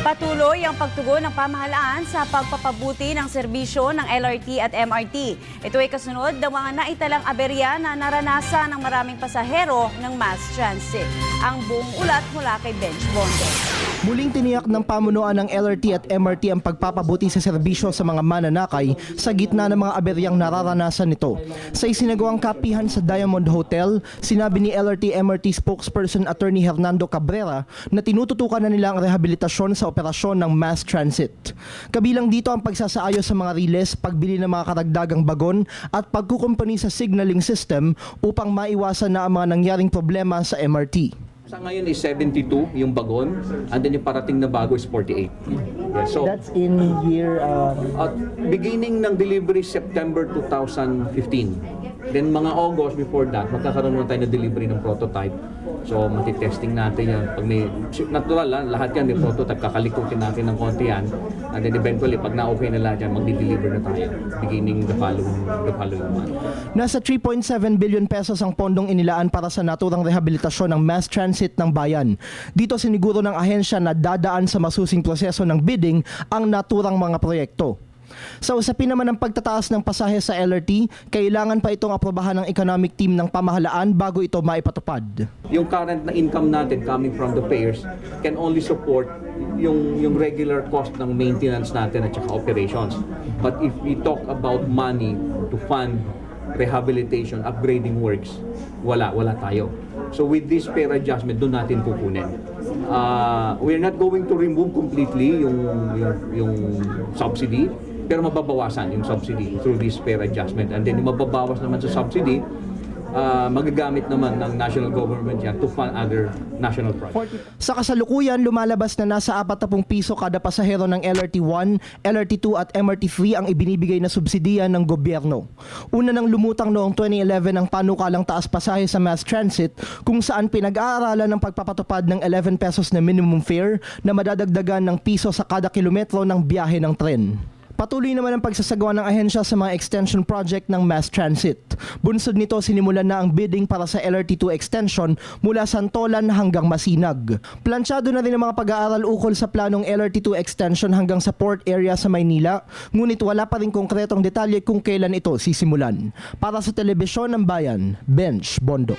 Patuloy ang pagtugon ng pamahalaan sa pagpapabuti ng serbisyo ng LRT at MRT. Ito ay kasunod ng mga naitalang aberya na naranasan ng maraming pasahero ng mass transit. Ang buong ulat mula kay Benj Bondo. Muling tiniyak ng pamunuan ng LRT at MRT ang pagpapabuti sa serbisyo sa mga mananakay sa gitna ng mga aberyang nararanasan nito. Sa isinagawang kapihan sa Diamond Hotel, sinabi ni LRT-MRT spokesperson Attorney Hernando Cabrera na tinututukan na nila ang rehabilitasyon sa operasyon ng mass transit. Kabilang dito ang pagsasaayos sa mga riles, pagbili ng mga karagdagang bagon at pagkukumpani sa signaling system upang maiwasan na ang mga nangyaring problema sa MRT. Sa ngayon is 72 yung bagon, and then yung parating na bago is 48. Yeah, so That's in year... beginning ng delivery September 2015. Then mga August before that, magkakaroon naman tayo ng delivery ng prototype. So matitesting natin yan. Pag may, natural lang, lahat yan may prototype, kakalikutin natin ng konti yan. And then eventually, pag na-okay na lahat yan, magdi-deliver na tayo beginning the following month. Nasa 3.7 billion pesos ang pondong inilaan para sa naturang rehabilitasyon ng mass transit ng bayan. Dito siniguro ng ahensya na dadaan sa masusing proseso ng bidding ang naturang mga proyekto. Sa usapin naman ng pagtataas ng pasahe sa LRT, kailangan pa itong aprobahan ng economic team ng pamahalaan bago ito maipatupad. Yung current na income natin coming from the payers can only support yung regular cost ng maintenance natin at saka operations. But if we talk about money to fund rehabilitation, upgrading works, wala tayo. So with this fare adjustment, doon natin kukunin. We're not going to remove completely yung subsidy, pero mababawasan yung subsidy through this fare adjustment. And then yung mababawas naman sa subsidy, magagamit naman ng national government yan to fund other national projects. Sa kasalukuyan, lumalabas na nasa 40 piso kada pasahero ng LRT1, LRT2 at MRT3 ang ibinibigay na subsidiya ng gobyerno. Una nang lumutang noong 2011 ang panukalang taas pasahe sa mass transit kung saan pinag-aaralan ng pagpapatupad ng 11 pesos na minimum fare na madadagdagan ng piso sa kada kilometro ng biyahe ng tren. Patuloy naman ang pagsasagawa ng ahensya sa mga extension project ng mass transit. Bunsod nito, sinimulan na ang bidding para sa LRT2 extension mula Santolan hanggang Masinag. Plansyado na rin ang mga pag-aaral ukol sa planong LRT2 extension hanggang sa port area sa Maynila, ngunit wala pa rin konkretong detalye kung kailan ito sisimulan. Para sa Telebisyon ng Bayan, Benj Bondo.